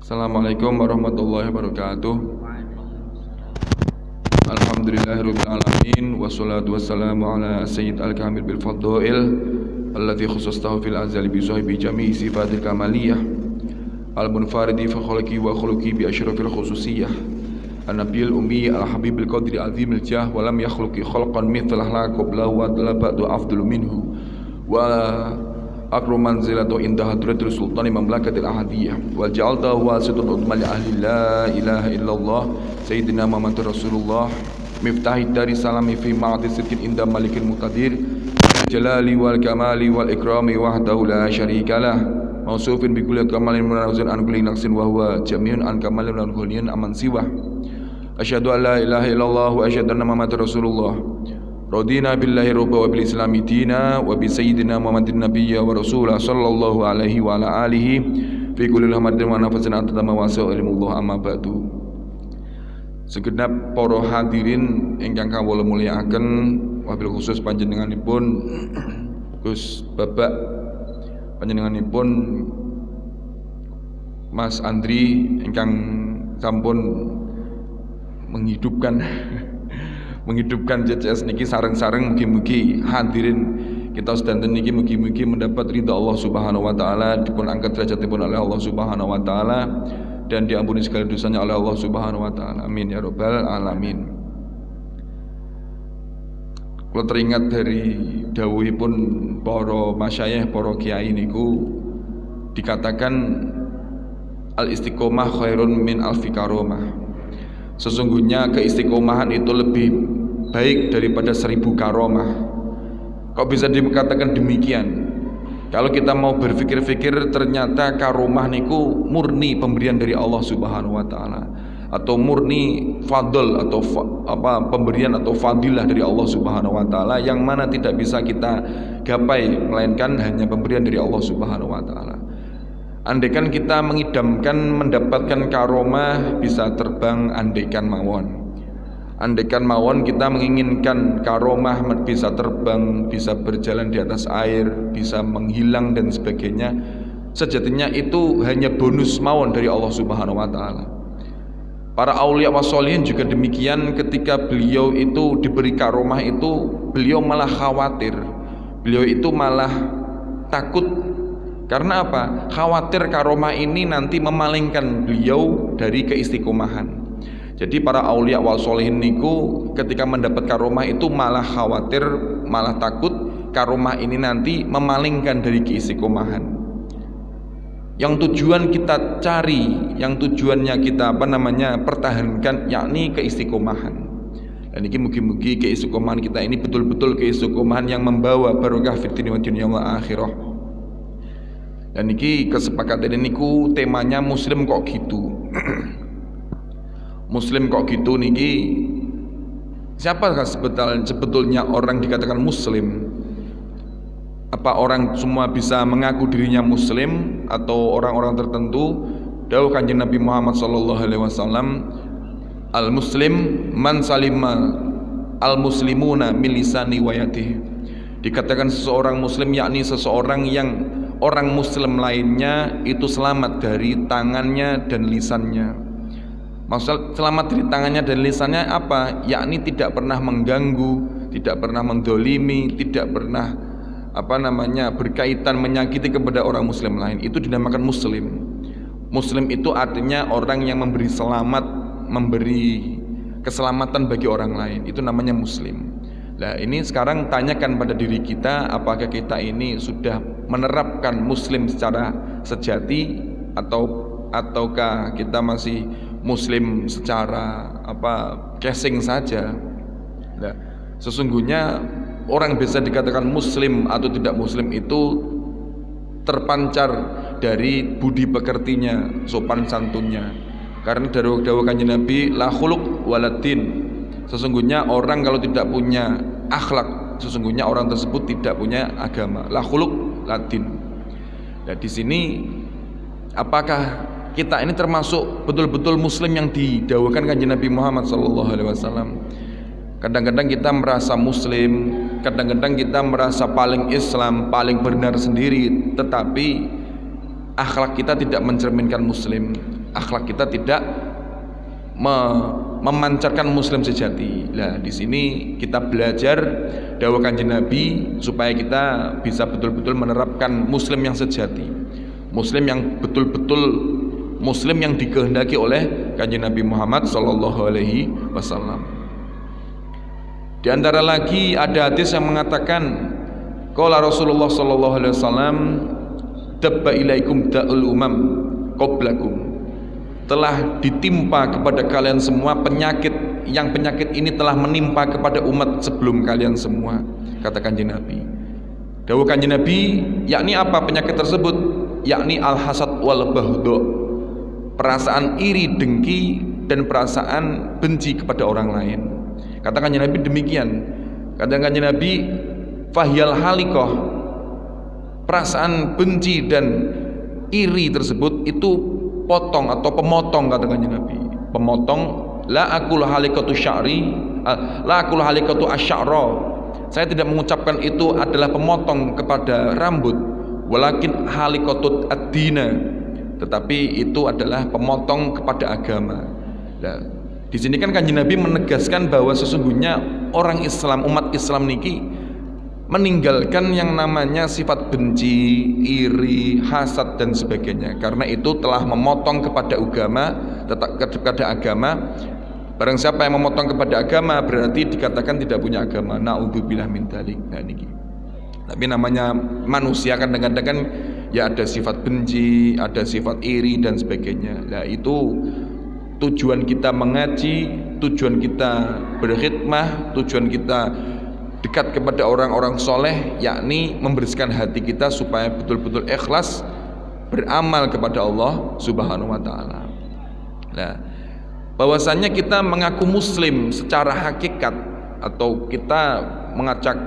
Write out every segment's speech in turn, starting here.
Assalamualaikum warahmatullahi wabarakatuh. Alhamdulillahirabbil alamin wassalatu wassalamu ala sayyid al-kamil bil fadhail alladzi khussastahu fil azali bi sahibi jami'i sifatil kamaliyah al-munfaridi fi khalqi wa khuluqi bi asyrafil khususiyah an-nabiyil ummi al-habibil qadri azimil jah wa lam yakhluqi khalqan mithlah la qabla wa la ba'du afdalu minhu wa akrum manzilatu inda hadratil sultani mamlakatil ahadiyah wal ja'altahu wasitun utmal ahli la ilaha illallah sayyidina Muhammadur Rasulullah miftahid dari salami fi ma'ati sidqin inda malikil muqtadir jalali wal kamali wal ikrami wahdahu la syarikalah mausufin bi kulli kamalin munazzahin an kulli naqsin wa huwa jami'un an kamalin wa ghaniyan aman siwa asyhadu an la ilaha illallah wa asyhadu anna Muhammadar Rasulullah radina billahi rabba wa bil islami dina wa bi sayyidina Muhammadin nabiyya wa rasulah sallallahu alaihi wa ala alihi fi kulli hamadin wa nafasin atama wa sa'ilmullah amma ba'du. Segenap para hadirin ingkang kawula mulyakaken wabil khusus panjenenganipun Gus Babak, panjenenganipun Mas Andri ingkang sampun menghidupkan CCS niki sareng-sareng mugi-mugi hadirin kita sedanten niki mugi-mugi mendapat ridha Allah Subhanahu wa taala, dipun angkat derajatipun oleh Allah Subhanahu wa taala dan diampuni segala dosanya oleh Allah Subhanahu wa taala. Amin ya rabbal alamin. Kalau teringat dari dawuhipun para masyayikh, para kiai niku dikatakan al istiqomah khairun min alfi karomah. Sesungguhnya keistiqomahan itu lebih baik daripada 1000 karomah. Kok bisa dikatakan demikian? Kalau kita mau berpikir-pikir, ternyata karomah niku murni pemberian dari Allah Subhanahu wa taala, atau murni fadl atau pemberian atau fadilah dari Allah Subhanahu wa taala yang mana tidak bisa kita gapai melainkan hanya pemberian dari Allah Subhanahu wa taala. Andaikan kita mengidamkan mendapatkan karomah bisa terbang, andaikan mawon. Andaikan mawon kita menginginkan karomah bisa terbang, bisa berjalan di atas air, bisa menghilang dan sebagainya. Sejatinya itu hanya bonus mawon dari Allah Subhanahu wa taala. Para aulia wassolihin juga demikian, ketika beliau itu diberi karomah itu beliau malah khawatir. Beliau itu malah takut. Karena apa? Khawatir karomah ini nanti memalingkan beliau dari keistiqomahan. Jadi para aulia wal sholihin niku ketika mendapat karomah itu malah khawatir, malah takut karomah ini nanti memalingkan dari keistiqomahan. Yang tujuan kita cari, yang tujuannya kita pertahankan, yakni keistiqomahan. Dan ini mugi-mugi keistiqomahan kita ini betul-betul keistiqomahan yang membawa barokah fid dunya wa dunya wal akhirah. Dan niki kesepakatan niku temanya muslim kok gitu. Muslim kok gitu niki, siapa sebetulnya orang dikatakan muslim? Apa orang semua bisa mengaku dirinya muslim atau orang-orang tertentu? Dawuh Kanjeng Nabi Muhammad sallallahu alaihi wasallam, al muslim man salima al muslimuna min lisani wa yadihi. Dikatakan seseorang muslim yakni seseorang yang orang muslim lainnya itu selamat dari tangannya dan lisannya. Maksud selamat dari tangannya dan lisannya apa? Yakni tidak pernah mengganggu, tidak pernah mendolimi, tidak pernah berkaitan menyakiti kepada orang muslim lain. Itu dinamakan muslim. Muslim itu artinya orang yang memberi selamat, memberi keselamatan bagi orang lain. Itu namanya muslim. Nah ini sekarang tanyakan pada diri kita, apakah kita ini sudah menerapkan muslim secara sejati ataukah kita masih muslim secara casing saja. Nah, sesungguhnya orang bisa dikatakan muslim atau tidak muslim itu terpancar dari budi pekertinya, sopan santunnya. Karena dawuh Kanjeng Nabi la khuluq waladin. Sesungguhnya orang kalau tidak punya akhlak, sesungguhnya orang tersebut tidak punya agama. La khuluq ladin. Nah, di sini apakah kita ini termasuk betul-betul muslim yang didawuhkan Kanjeng Nabi Muhammad sallallahu alaihi wasallam? Kadang-kadang kita merasa muslim, kadang-kadang kita merasa paling Islam, paling benar sendiri, tetapi akhlak kita tidak mencerminkan muslim, akhlak kita tidak memancarkan muslim sejati. Nah, di sini kita belajar dawuh Kanjeng Nabi supaya kita bisa betul-betul menerapkan muslim yang sejati, muslim yang betul-betul muslim yang dikehendaki oleh Kanjeng Nabi Muhammad sallallahu alaihi wasallam. Di antara lagi ada hadis yang mengatakan qala Rasulullah sallallahu alaihi wasallam dabba ilaikum da'ul umam qablakum, telah ditimpa kepada kalian semua penyakit yang penyakit ini telah menimpa kepada umat sebelum kalian semua, kata Kanjeng Nabi. Dawuh Kanjeng Nabi, yakni apa penyakit tersebut? Yakni al-hasad wal baghdha, perasaan iri, dengki dan perasaan benci kepada orang lain. Kata Kanjeng Nabi demikian. Kata Kanjeng Nabi, fahyal halikoh, perasaan benci dan iri tersebut itu potong atau pemotong, kata Kanjeng Nabi. Pemotong, la aqulu halikatu sya'ri, la aqulu halikatu asy'ara. Saya tidak mengucapkan itu adalah pemotong kepada rambut, walakin halikatu ad-dina, tetapi itu adalah pemotong kepada agama. Nah, di sini kan Kanjeng Nabi menegaskan bahwa sesungguhnya orang Islam, umat Islam niki meninggalkan yang namanya sifat benci, iri, hasad dan sebagainya, karena itu telah memotong kepada agama, kepada agama. Barang siapa yang memotong kepada agama berarti dikatakan tidak punya agama. Naudzubillah min dzalik. Nah niki. Tapi namanya manusia kadang-kadang kan ya ada sifat benci, ada sifat iri dan sebagainya. Nah itu tujuan kita mengaji, tujuan kita berkhidmah, tujuan kita dekat kepada orang-orang soleh, yakni membersihkan hati kita supaya betul-betul ikhlas beramal kepada Allah Subhanahu wa ta'ala. Nah, bahwasannya kita mengaku muslim secara hakikat atau kita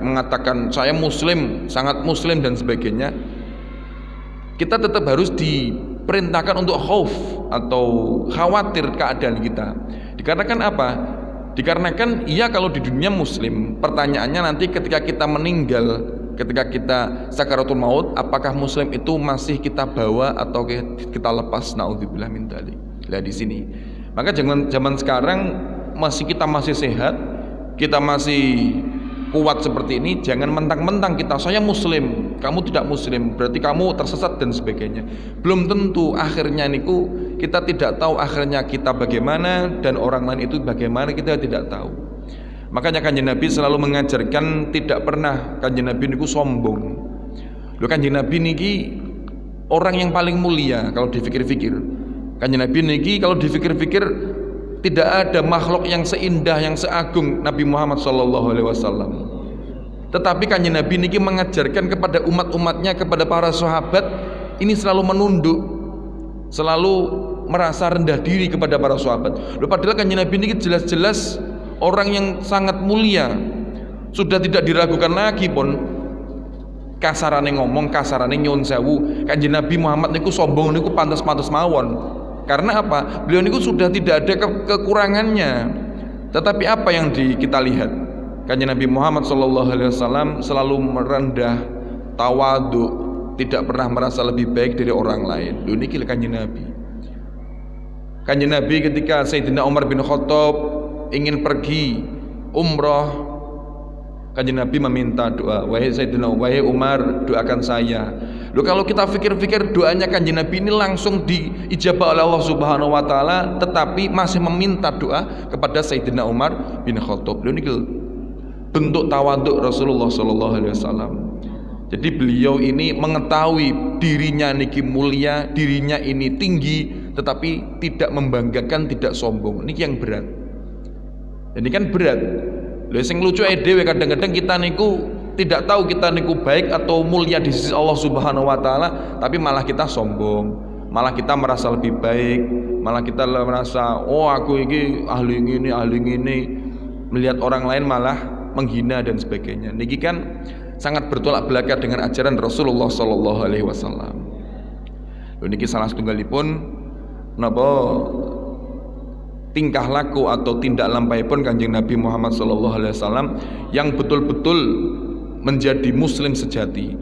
mengatakan saya muslim, sangat muslim dan sebagainya, kita tetap harus diperintahkan untuk khauf atau khawatir keadaan kita. Dikarenakan apa? Dikarenakan iya kalau di dunia muslim, pertanyaannya nanti ketika kita meninggal, ketika kita sakaratul maut, apakah muslim itu masih kita bawa atau kita lepas? Naudzubillah min dzalik. Lah di sini. Maka zaman sekarang kita masih sehat, kita masih kuat seperti ini, jangan mentang-mentang kita saya muslim, kamu tidak muslim, berarti kamu tersesat dan sebagainya. Belum tentu akhirnya niku, kita tidak tahu akhirnya kita bagaimana dan orang lain itu bagaimana, kita tidak tahu. Makanya Kanjeng Nabi selalu mengajarkan tidak pernah Kanjeng Nabi niku sombong. Loh, Kanjeng Nabi niki orang yang paling mulia kalau dipikir-pikir. Kanjeng Nabi niki kalau dipikir-pikir tidak ada makhluk yang seindah, yang seagung Nabi Muhammad SAW. Tetapi Kanjeng Nabi niki mengajarkan kepada umat-umatnya, kepada para sahabat ini selalu menunduk, selalu merasa rendah diri kepada para sahabat. Loh, padahal Kanjeng Nabi niki jelas-jelas orang yang sangat mulia, sudah tidak diragukan lagi pun. Kasarane ngomong, kasarane nyuwun sewu, Kanjeng Nabi Muhammad niku sombong niku pantas-pantas mawon. Karena apa? Beliau niku sudah tidak ada kekurangannya. Tetapi apa yang kita lihat? Kanjeng Nabi Muhammad SAW selalu merendah, tawadhu, tidak pernah merasa lebih baik dari orang lain. Loh niki Kanjeng Nabi. Kanjeng Nabi ketika Sayyidina Umar bin Khattab ingin pergi umrah, Kanjeng Nabi meminta doa, wahai Umar, doakan saya. Loh, kalau kita pikir-pikir doanya Kanjeng Nabi ini langsung diijabah oleh Allah Subhanahu wa taala, tetapi masih meminta doa kepada Sayyidina Umar bin Khattab. Loh niki bentuk tawadhu Rasulullah sallallahu alaihi wasallam. Jadi beliau ini mengetahui dirinya niki mulia, dirinya ini tinggi, tetapi tidak membanggakan, tidak sombong. Niki yang berat. Ini kan berat. Lha sing lucu dhewe kadang-kadang kita niku tidak tahu kita niku baik atau mulia di sisi Allah Subhanahu wa taala, tapi malah kita sombong, malah kita merasa lebih baik, malah kita merasa oh aku ini ahli ini, melihat orang lain malah menghina dan sebagainya. Niki kan sangat bertolak belakang dengan ajaran Rasulullah sallallahu alaihi wasallam. Niki salah setunggalipun napa tingkah laku atau tindak lampahipun Kanjeng Nabi Muhammad sallallahu alaihi wasallam yang betul-betul menjadi muslim sejati,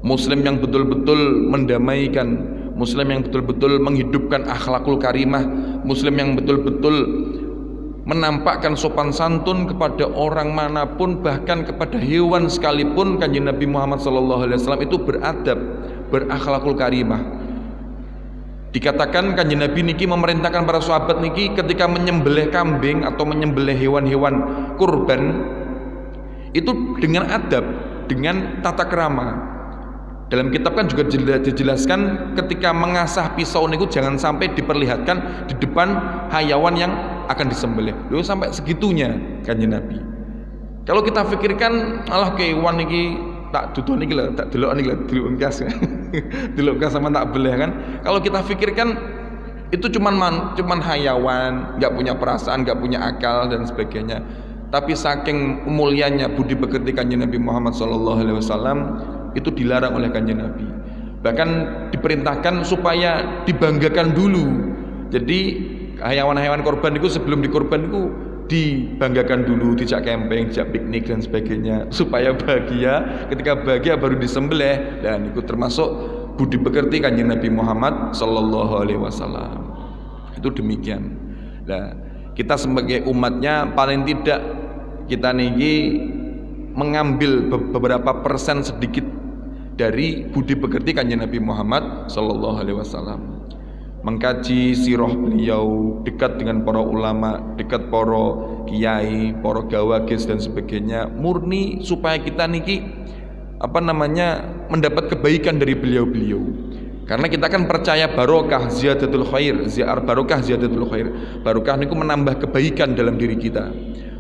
muslim yang betul-betul mendamaikan, muslim yang betul-betul menghidupkan akhlakul karimah, muslim yang betul-betul menampakkan sopan santun kepada orang manapun, bahkan kepada hewan sekalipun. Kanjeng Nabi Muhammad sallallahu alaihi wasallam itu beradab, berakhlakul karimah. Dikatakan Kanjeng Nabi niki memerintahkan para sahabat niki ketika menyembelih kambing atau menyembelih hewan-hewan kurban itu dengan adab, dengan tata krama. Dalam kitab kan juga dijelaskan ketika mengasah pisau niku jangan sampai diperlihatkan di depan hayawan yang akan disembelih. Loh, sampai segitunya Kanjeng Nabi. Kalau kita pikirkan alah kewan niki tak duduk niki lah, tak delok niki lah, delok engkas. Delok engkas sama tak beleh kan. Kalau kita pikirkan itu cuman hayawan, enggak punya perasaan, enggak punya akal dan sebagainya. Tapi saking mulianya budi pekerti Kanjeng Nabi Muhammad sallallahu alaihi wasallam itu dilarang oleh Kanjeng Nabi. Bahkan diperintahkan supaya dibanggakan dulu. Jadi hewan-hewan korban itu sebelum dikorban itu dibanggakan dulu, dijak camping, dijak piknik dan sebagainya supaya bahagia. Ketika bahagia baru disembelih. Dan itu termasuk budi pekerti Kanjeng Nabi Muhammad sallallahu alaihi wasallam. Itu demikian. Nah, kita sebagai umatnya paling tidak kita niki mengambil beberapa persen sedikit dari budi pekerti Kanjeng Nabi Muhammad sallallahu alaihi wasallam. Mengkaji sirah beliau, dekat dengan para ulama, dekat para kiai, para gawagis dan sebagainya, murni supaya kita niki mendapat kebaikan dari beliau-beliau. Karena kita kan percaya barokah ziyadatul khair, barokah ziyadatul khair. Barokah niku menambah kebaikan dalam diri kita.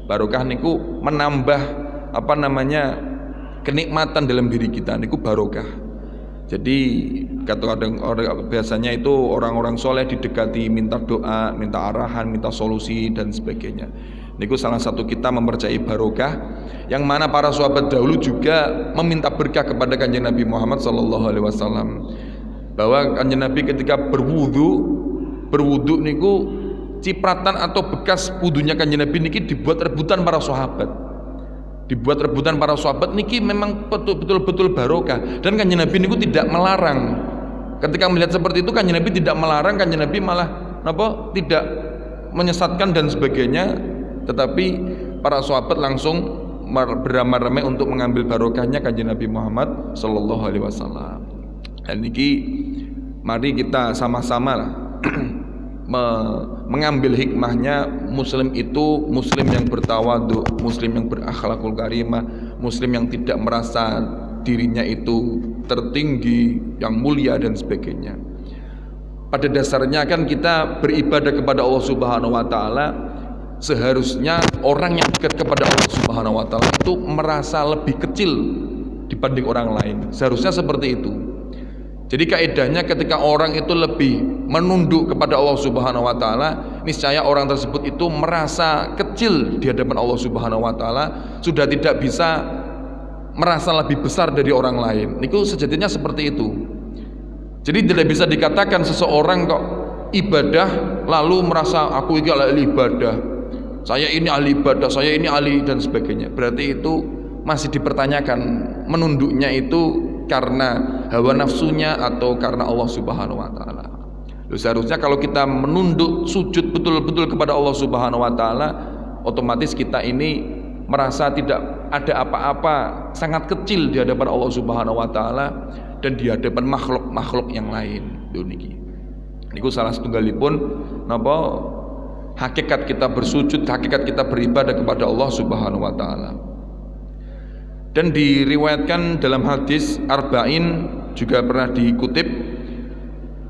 Barokah niku menambah kenikmatan dalam diri kita, niku barokah. Jadi kadang orang biasanya itu orang-orang soleh didekati, minta doa, minta arahan, minta solusi dan sebagainya. Niku salah satu kita mempercayai barokah, yang mana para sahabat dahulu juga meminta berkah kepada Kanjeng Nabi Muhammad sallallahu alaihi wasallam. Bahwa Kanjeng Nabi ketika berwudu niku cipratan atau bekas wudunya Kanjeng Nabi niki dibuat rebutan para sahabat. Dibuat rebutan para sahabat niki memang betul-betul barokah. Dan Kanjeng Nabi niku tidak melarang. Ketika melihat seperti itu Kanjeng Nabi tidak melarang, Kanjeng Nabi malah tidak menyesatkan dan sebagainya. Tetapi para sahabat langsung beramai-ramai untuk mengambil barokahnya Kanjeng Nabi Muhammad sallallahu alaihi wasallam. Dan niki mari kita sama-sama lah mengambil hikmahnya. Muslim itu muslim yang bertawadhu, muslim yang berakhlakul karimah, muslim yang tidak merasa dirinya itu tertinggi, yang mulia dan sebagainya. Pada dasarnya kan kita beribadah kepada Allah Subhanahu wa taala, seharusnya orang yang dekat kepada Allah Subhanahu wa taala itu merasa lebih kecil dibanding orang lain. Seharusnya seperti itu. Jadi kaedahnya ketika orang itu lebih menunduk kepada Allah Subhanahu wa taala, niscaya orang tersebut itu merasa kecil di hadapan Allah Subhanahu wa taala, sudah tidak bisa merasa lebih besar dari orang lain. Niku sejatinya seperti itu. Jadi tidak bisa dikatakan seseorang kok ibadah lalu merasa aku ini ahli ibadah, saya ini ahli ibadah, saya ini ahli dan sebagainya. Berarti itu masih dipertanyakan menunduknya itu karena hawa nafsunya atau karena Allah Subhanahu wa taala. Seharusnya kalau kita menunduk sujud betul-betul kepada Allah Subhanahu wa taala, otomatis kita ini merasa tidak ada apa-apa, sangat kecil di hadapan Allah Subhanahu wa taala dan di hadapan makhluk-makhluk yang lain. Niku salah setunggalipun napa hakikat kita bersujud, hakikat kita beribadah kepada Allah Subhanahu wa taala. Dan diriwayatkan dalam hadis arba'in juga pernah dikutip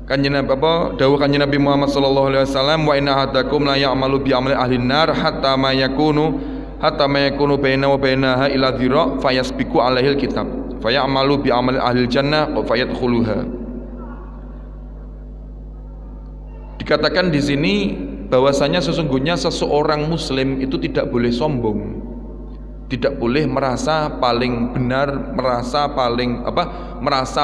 Kanjeng Nabi dawuh Kanjeng Nabi Muhammad sallallahu alaihi wasallam, wa inna ahadakum la ya'malu bi amali ahli nar hatta ma yakunu bainahu wa bainaha ila dhira fayasbiqu alaihi alkitab fayamalu bi amali ahli jannah fayadkhuluha. Dikatakan di sini bahwasanya sesungguhnya seseorang muslim itu tidak boleh sombong, tidak boleh merasa paling benar, merasa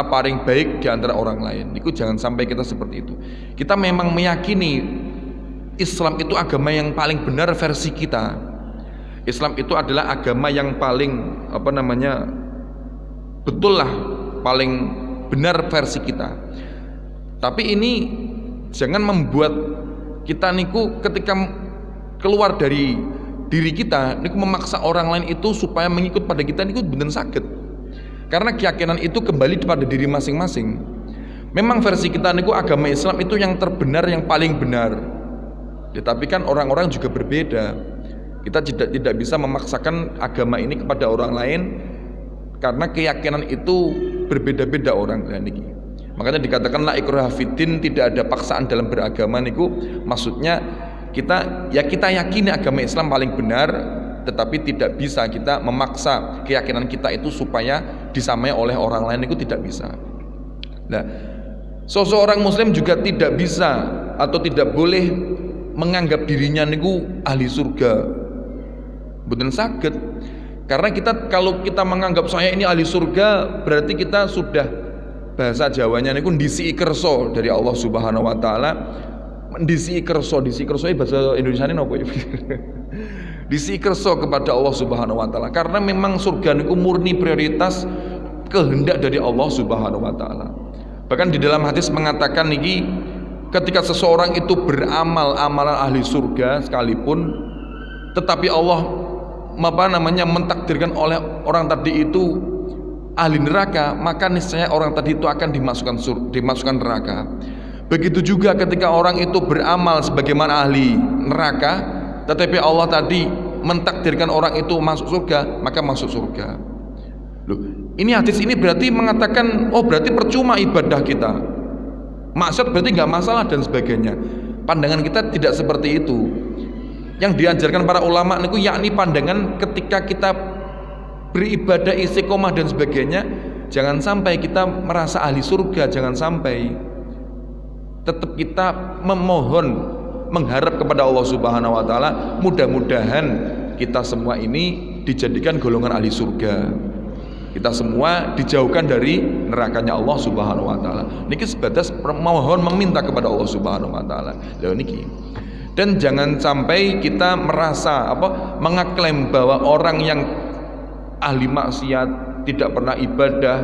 paling baik di antara orang lain. Itu jangan sampai kita seperti itu. Kita memang meyakini Islam itu agama yang paling benar versi kita. Islam itu adalah agama yang paling betul lah, paling benar versi kita. Tapi ini jangan membuat kita niku ketika keluar dari diri kita niku memaksa orang lain itu supaya mengikut pada kita niku bener sakit. Karena keyakinan itu kembali pada diri masing-masing. Memang versi kita niku agama Islam itu yang terbenar, yang paling benar. Tetapi kan orang-orang juga berbeda. Kita tidak bisa memaksakan agama ini kepada orang lain karena keyakinan itu berbeda-beda orang niki. Makanya dikatakan la ikraha fiddin, tidak ada paksaan dalam beragama niku. Maksudnya kita yakini agama Islam paling benar, tetapi tidak bisa kita memaksa keyakinan kita itu supaya disamai oleh orang lain, itu tidak bisa. Nah, seseorang muslim juga tidak bisa atau tidak boleh menganggap dirinya niku ahli surga. Betul sakit. Karena kalau kita menganggap saya ini ahli surga, berarti kita sudah, bahasa Jawanya niku ndisi kerso dari Allah Subhanahu wa taala. Ndisi kerso bahasa Indonesia ini apa ya? Disi kerso kepada Allah Subhanahu wa taala. Karena memang surga niku murni prioritas kehendak dari Allah Subhanahu wa taala. Bahkan di dalam hadis mengatakan niki, ketika seseorang itu beramal amalan ahli surga sekalipun, tetapi Allah mentakdirkan oleh orang tadi itu ahli neraka, maka niscaya orang tadi itu akan dimasukkan neraka. Begitu juga ketika orang itu beramal sebagaimana ahli neraka, tetapi Allah tadi mentakdirkan orang itu masuk surga, maka masuk surga. Loh, ini hadis ini berarti mengatakan, oh berarti percuma ibadah kita, maksud berarti nggak masalah dan sebagainya. Pandangan kita tidak seperti itu. Yang diajarkan para ulama niku yakni pandangan ketika kita beribadah istiqomah dan sebagainya, jangan sampai kita merasa ahli surga, jangan sampai. Tetap kita memohon, mengharap kepada Allah Subhanahu wa taala, mudah-mudahan kita semua ini dijadikan golongan ahli surga. Kita semua dijauhkan dari nerakanya Allah Subhanahu wa taala. Niki sebatas memohon, meminta kepada Allah Subhanahu wa taala. Lha niki. Dan jangan sampai kita merasa mengaklaim bahwa orang yang ahli maksiat, tidak pernah ibadah,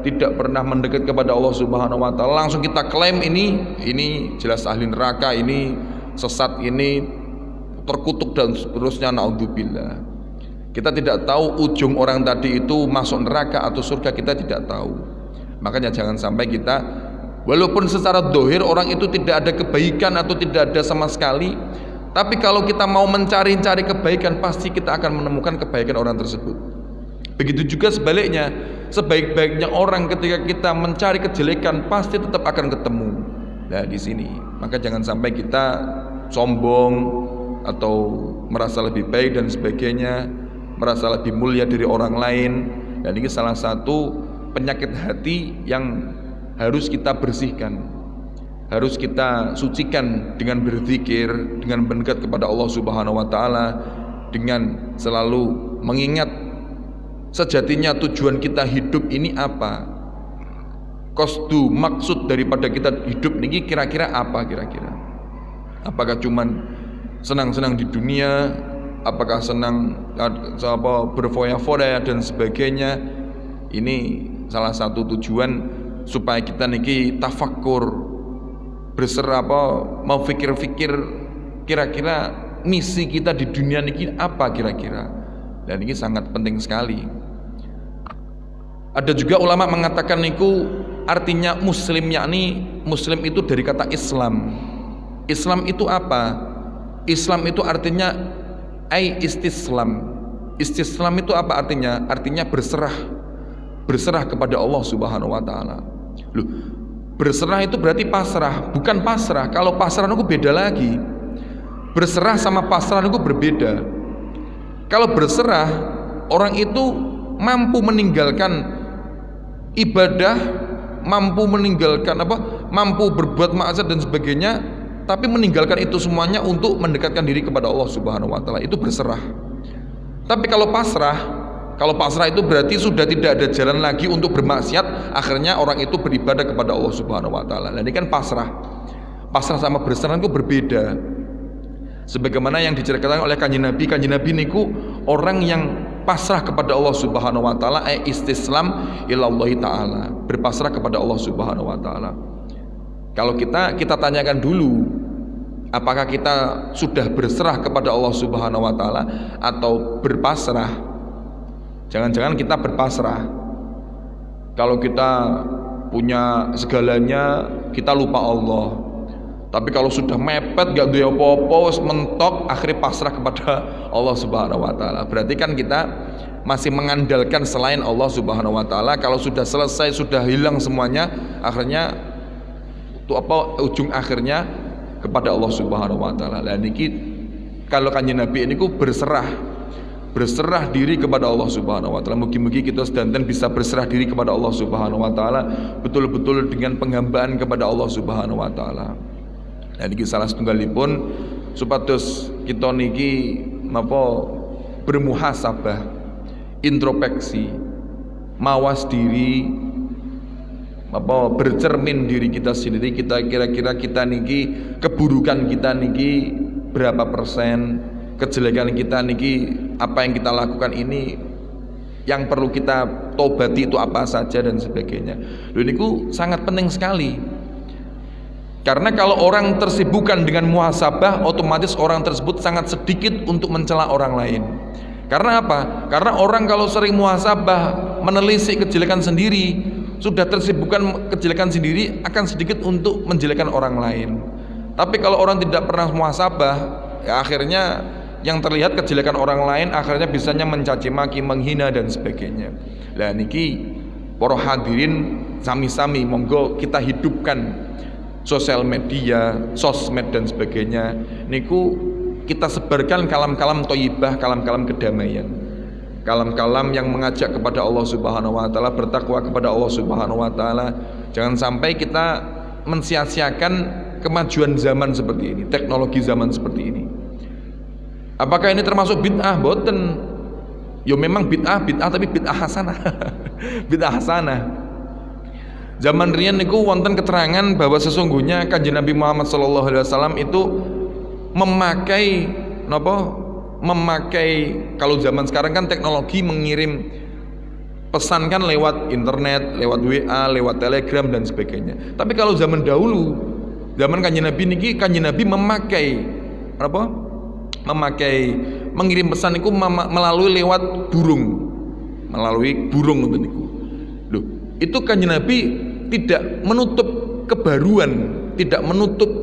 tidak pernah mendekat kepada Allah Subhanahu wa taala, langsung kita klaim ini jelas ahli neraka, ini sesat, ini terkutuk dan seterusnya, naudzubillah. Kita tidak tahu ujung orang tadi itu masuk neraka atau surga, kita tidak tahu. Makanya jangan sampai kita, walaupun secara dohir orang itu tidak ada kebaikan atau tidak ada sama sekali, tapi kalau kita mau mencari-cari kebaikan, pasti kita akan menemukan kebaikan orang tersebut. Begitu juga sebaliknya, sebaik-baiknya orang ketika kita mencari kejelekan, pasti tetap akan ketemu. Nah di sini, maka jangan sampai kita sombong atau merasa lebih baik dan sebagainya, merasa lebih mulia dari orang lain. Dan ini salah satu penyakit hati yang harus kita bersihkan, harus kita sucikan dengan berzikir, dengan mendekat kepada Allah Subhanahu wa taala, dengan selalu mengingat sejatinya tujuan kita hidup ini apa, kosdu maksud daripada kita hidup ini kira-kira apa, apakah cuman senang-senang di dunia, apakah senang berfoya-foya dan sebagainya. Ini salah satu tujuan supaya kita niki tafakkur, mau fikir-fikir kira-kira misi kita di dunia niki apa kira-kira. Dan ini sangat penting sekali. Ada juga ulama mengatakan niku artinya muslim, yakni muslim itu dari kata Islam. Islam itu apa? Islam itu artinya istislam. Istislam itu apa artinya? Artinya berserah kepada Allah Subhanahu wa taala. Loh, berserah itu berarti pasrah, bukan pasrah. Kalau pasrah itu beda lagi. Berserah sama pasrah itu berbeda. Kalau berserah, orang itu mampu meninggalkan ibadah, mampu meninggalkan mampu berbuat maksiat dan sebagainya, tapi meninggalkan itu semuanya untuk mendekatkan diri kepada Allah Subhanahu wa taala. Itu berserah. Tapi kalau pasrah itu berarti sudah tidak ada jalan lagi untuk bermaksiat, akhirnya orang itu beribadah kepada Allah Subhanahu wa taala. Nah, ini kan pasrah. Pasrah sama berserah itu berbeda. Sebagaimana yang diceritakan oleh Kanjeng Nabi niku orang yang pasrah kepada Allah Subhanahu wa taala, istislam ilallahi taala, berpasrah kepada Allah Subhanahu wa taala. Kalau kita tanyakan dulu, apakah kita sudah berserah kepada Allah Subhanahu wa taala atau berpasrah? Jangan-jangan kita berpasrah. Kalau kita punya segalanya, kita lupa Allah. Tapi kalau sudah mepet gak duwe apa-apa, wis mentok, akhirnya pasrah kepada Allah Subhanahu wa taala. Berarti kan kita masih mengandalkan selain Allah Subhanahu wa taala. Kalau sudah selesai, sudah hilang semuanya, akhirnya itu apa ujung akhirnya kepada Allah Subhanahu wa taala. Lah niki kalau Kanjeng Nabi ini ku berserah diri kepada Allah Subhanahu wa taala. Mugi-mugi kita sedanten bisa berserah diri kepada Allah Subhanahu wa taala betul-betul dengan penghambaan kepada Allah Subhanahu wa taala. Nah niki salah setunggalipun supados kita niki napa bermuhasabah, introspeksi, mawas diri, apa bercermin diri kita sendiri, kita kira-kira kita niki keburukan kita niki berapa persen, kejelekan kita niki apa yang kita lakukan ini yang perlu kita tobati itu apa saja dan sebagainya. Lho niku sangat penting sekali. Karena kalau orang tersibukkan dengan muhasabah, otomatis orang tersebut sangat sedikit untuk mencela orang lain. Karena apa? Karena orang kalau sering muhasabah, menelisik kejelekan sendiri, sudah tersibukkan kejelekan sendiri, akan sedikit untuk menjelekan orang lain. Tapi kalau orang tidak pernah muhasabah, ya akhirnya yang terlihat kejelekan orang lain, akhirnya bisanya mencaci maki, menghina dan sebagainya. Lah niki para hadirin sami-sami monggo kita hidupkan sosial media, sosmed dan sebagainya. Niku kita sebarkan kalam-kalam thayyibah, kalam-kalam kedamaian, kalam-kalam yang mengajak kepada Allah Subhanahu wa taala, bertakwa kepada Allah Subhanahu wa taala. Jangan sampai kita mensia-siakan kemajuan zaman seperti ini, teknologi zaman seperti ini. Apakah ini termasuk bid'ah? Boten. Yo memang bid'ah tapi bid'ah hasanah. Bid'ah hasanah. Zaman riyen niku wonten keterangan bahwa sesungguhnya Kanjeng Nabi Muhammad sallallahu alaihi wasallam itu memakai kalau zaman sekarang kan teknologi mengirim pesan kan lewat internet, lewat WA, lewat Telegram dan sebagainya. Tapi kalau zaman dahulu, zaman Kanjeng Nabi niki Kanjeng Nabi mengirim pesan itu melalui lewat burung, ngoten niku. Loh, itu Kanjeng Nabi tidak menutup kebaruan, tidak menutup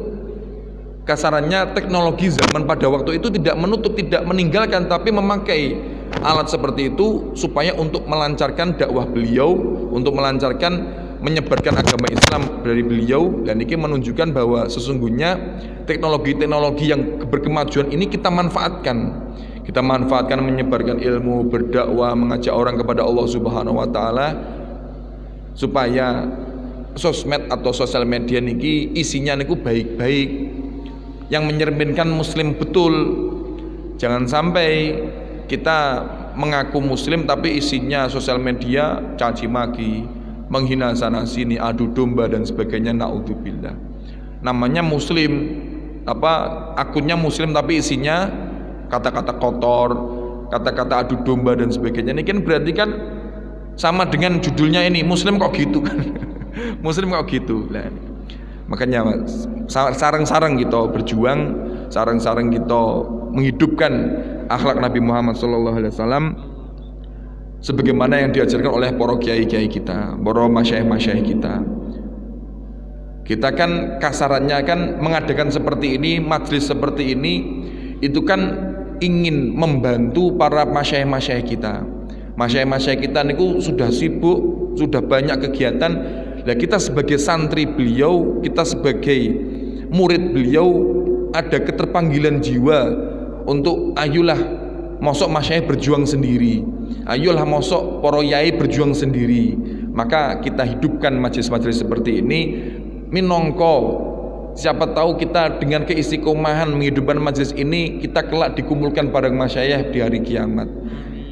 kasarannya teknologi zaman pada waktu itu, tidak menutup, tidak meninggalkan, tapi memakai alat seperti itu supaya untuk melancarkan dakwah beliau, untuk melancarkan menyebarkan agama Islam dari beliau. Dan ini menunjukkan bahwa sesungguhnya teknologi-teknologi yang berkemajuan ini kita manfaatkan menyebarkan ilmu, berdakwah, mengajak orang kepada Allah Subhanahu wa taala, supaya sosmed atau sosial media niki isinya niku baik-baik, yang menyerminkan muslim betul. Jangan sampai kita mengaku muslim tapi isinya sosial media caci maki, menghina sana sini, adu domba dan sebagainya. Naudzubillah. Namanya muslim, akunnya muslim tapi isinya kata-kata kotor, kata-kata adu domba dan sebagainya. Ini kan berarti kan sama dengan judulnya ini, muslim kok gitu kan. Muslim kok gitu. Nah, makanya sarang-sarang kita berjuang, sarang-sarang kita menghidupkan akhlak Nabi Muhammad SAW sebagaimana yang diajarkan oleh para kiai-kiai kita, para masyayikh-masyayikh kita. Kita kan kasarannya kan mengadakan seperti ini, majelis seperti ini, itu kan ingin membantu para masyayikh-masyayikh kita. Masyayikh-masyayikh kita niku sudah sibuk, sudah banyak kegiatan. Nah, kita sebagai santri beliau, kita sebagai murid beliau, ada keterpanggilan jiwa untuk ayolah mosok masyayikh berjuang sendiri, ayolah mosok para yai berjuang sendiri. Maka kita hidupkan majelis-majelis seperti ini minongko, siapa tahu kita dengan keistiqomahan menghidupkan majelis ini, kita kelak dikumpulkan bareng masyayikh di hari kiamat.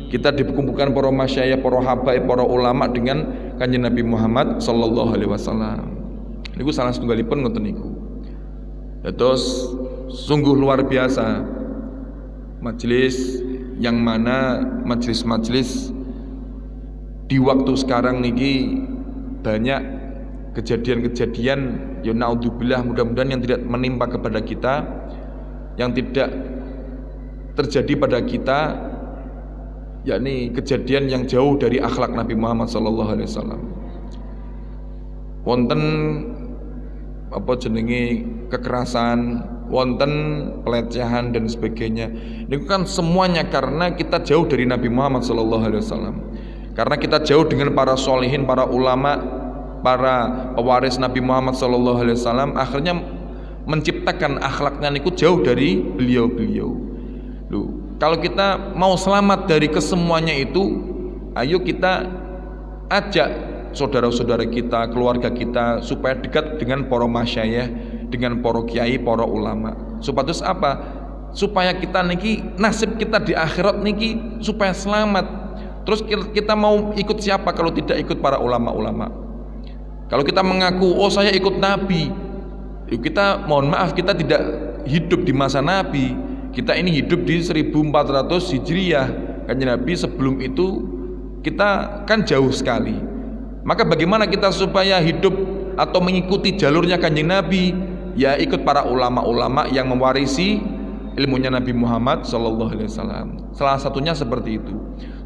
Kita dikumpulkan para masyayikh, para habaib, para ulama dengan Kanjeng Nabi Muhammad sallallahu alaihi wasallam. Niku salah setunggalipun ngoten niku. Terus sungguh luar biasa majelis yang mana majelis-majelis di waktu sekarang niki banyak kejadian-kejadian ya naudzubillah, mudah-mudahan yang tidak menimpa kepada kita, yang tidak terjadi pada kita, yakni kejadian yang jauh dari akhlak Nabi Muhammad SAW. Wonten apa jenenge kekerasan, wonten pelecehan dan sebagainya. Ini kan semuanya karena kita jauh dari Nabi Muhammad SAW. Karena kita jauh dengan para solihin, para ulama, para pewaris Nabi Muhammad SAW, akhirnya menciptakan akhlaknya niku jauh dari beliau-beliau. Loh, kalau kita mau selamat dari kesemuanya itu, ayo kita ajak saudara-saudara kita, keluarga kita supaya dekat dengan para masyayikh, dengan para kiai, para ulama. Supados apa? Supaya kita niki nasib kita di akhirat niki supaya selamat. Terus kita mau ikut siapa kalau tidak ikut para ulama-ulama? Kalau kita mengaku, oh saya ikut Nabi, kita mohon maaf, kita tidak hidup di masa Nabi. Kita ini hidup di 1400 Hijriah. Kanjeng Nabi sebelum itu kita kan jauh sekali. Maka bagaimana kita supaya hidup atau mengikuti jalurnya Kanjeng Nabi? Ya ikut para ulama-ulama yang mewarisi ilmunya Nabi Muhammad SAW. Salah satunya seperti itu,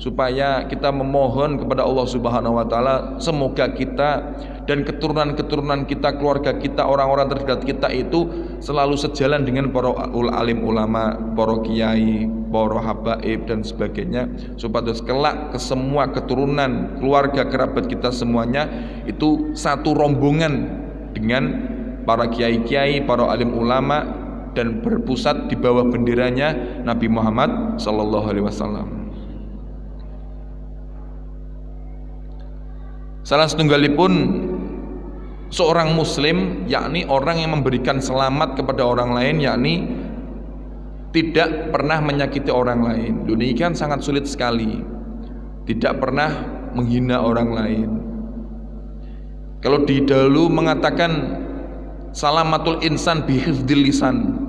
supaya kita memohon kepada Allah Subhanahu Wa Taala, semoga kita dan keturunan-keturunan kita, keluarga kita, orang-orang terdekat kita itu selalu sejalan dengan para alim ulama, para kiai, para habaib dan sebagainya, supaya kelak ke semua keturunan, keluarga, kerabat kita semuanya itu satu rombongan dengan para kiai-kiai, para alim ulama, dan berpusat di bawah benderanya Nabi Muhammad SAW. Salah setunggalipun seorang muslim, yakni orang yang memberikan selamat kepada orang lain, yakni tidak pernah menyakiti orang lain. Dunia kan sangat sulit sekali. Tidak pernah menghina orang lain. Kalau di dahulu mengatakan salamatul insan bihifdil lisan.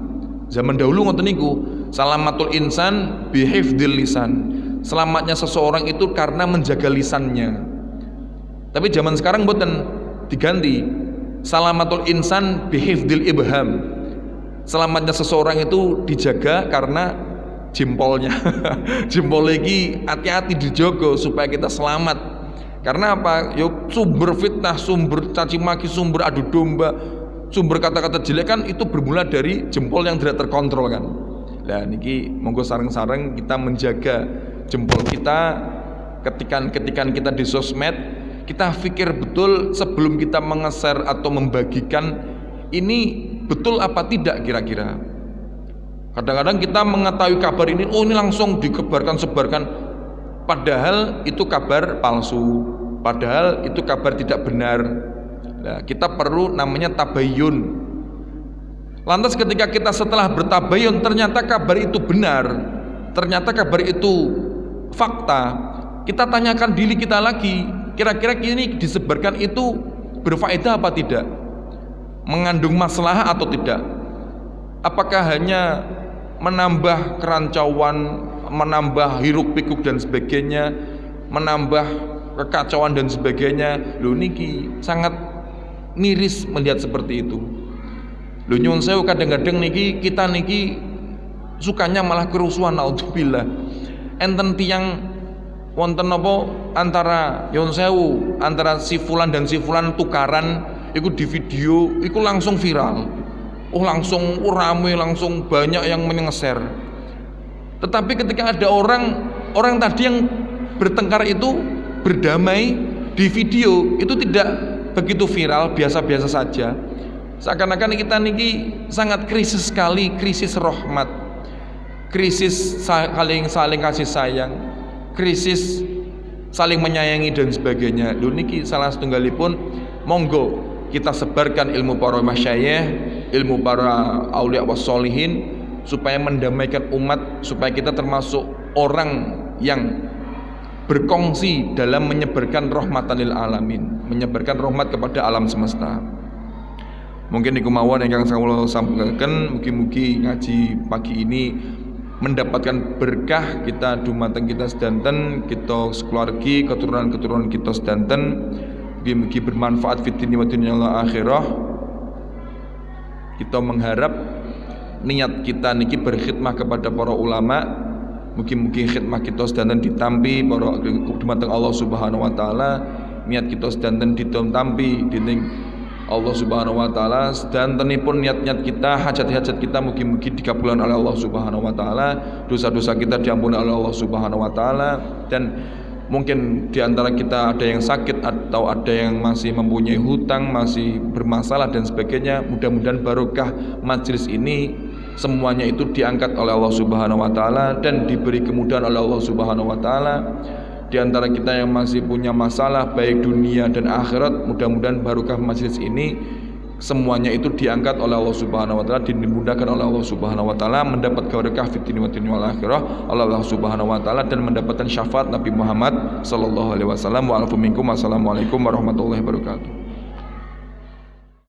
Zaman dahulu ngoten niku, salamatul insan bihifdil lisan. Selamatnya seseorang itu karena menjaga lisannya. Tapi zaman sekarang mboten, diganti salamatul insan bihifdil ibham. Selamatnya seseorang itu dijaga karena jempolnya. Jempol lagi hati-hati dijogo supaya kita selamat. Karena apa? Yo sumber fitnah, sumber caci maki, sumber adu domba, sumber kata-kata jelek kan itu bermula dari jempol yang tidak terkontrol kan. Nah niki monggo sareng-sareng kita menjaga jempol kita ketikan kita di sosmed. Kita pikir betul sebelum kita mengeser atau membagikan ini betul apa tidak kira-kira. Kadang-kadang kita mengetahui kabar ini, oh ini langsung dikebarkan, sebarkan, padahal itu kabar palsu, padahal itu kabar tidak benar. Nah, kita perlu namanya tabayun. Lantas ketika kita setelah bertabayun ternyata kabar itu benar, ternyata kabar itu fakta, kita tanyakan diri kita lagi, kira-kira ini disebarkan itu berfaedah apa tidak, mengandung masalah atau tidak, apakah hanya menambah kerancauan, menambah hiruk pikuk dan sebagainya, menambah kekacauan dan sebagainya. Loh niki sangat miris melihat seperti itu. Loh nyuwun sewu, kadang-kadang niki kita niki sukanya malah kerusuhan, naudzubillah. Enten tiyang wonten apa antara nyuwun sewu, antara si fulan dan si fulan tukaran iku di video iku langsung viral. Langsung rame, langsung banyak yang menyeser. Tetapi ketika ada orang tadi yang bertengkar itu berdamai di video itu tidak begitu viral, biasa-biasa saja. Seakan-akan kita niki sangat krisis sekali, krisis rahmat, krisis saling kasih sayang, krisis saling menyayangi dan sebagainya. Lho niki salah setunggalipun monggo kita sebarkan ilmu para masyayikh, ilmu para aulia wassolihin, supaya mendamaikan umat, supaya kita termasuk orang yang berkongsi dalam menyebarkan rahmatan lil alamin, menyebarkan rahmat kepada alam semesta. Mungkin niku mawon ingkang kula sampaikan, mugi-mugi ngaji pagi ini mendapatkan berkah kita dumateng kita sedanten, kita sekeluargi, keturunan-keturunan kita sedanten. Mugi-mugi bermanfaat fid dunya wa dunya akhirah. Kita mengharap niat kita niki berkhidmah kepada para ulama. Mugi-mugi khidmah kita sedanten ditampi para dumateng Allah Subhanahu wa taala. Niat kita sedanten ditampi dening Allah Subhanahu wa taala, sedantenipun niat-niat kita, hajat-hajat kita mugi-mugi dikabulkan oleh Allah Subhanahu wa taala, dosa-dosa kita diampuni oleh Allah Subhanahu wa taala. Dan mungkin di antara kita ada yang sakit atau ada yang masih mempunyai hutang, masih bermasalah dan sebagainya, mudah-mudahan barokah majelis ini semuanya itu diangkat oleh Allah Subhanahu wa taala dan diberi kemudahan oleh Allah Subhanahu wa taala. Di antara kita yang masih punya masalah baik dunia dan akhirat, mudah-mudahan barokah majelis ini semuanya itu diangkat oleh Allah Subhanahu wa taala, dimudahkan oleh Allah Subhanahu wa taala, mendapat barokah fid dunya wal akhirah oleh Allah Subhanahu wa taala dan mendapatkan syafaat Nabi Muhammad sallallahu alaihi wasallam. Wa alaikum minkum. Assalamualaikum warahmatullahi wabarakatuh.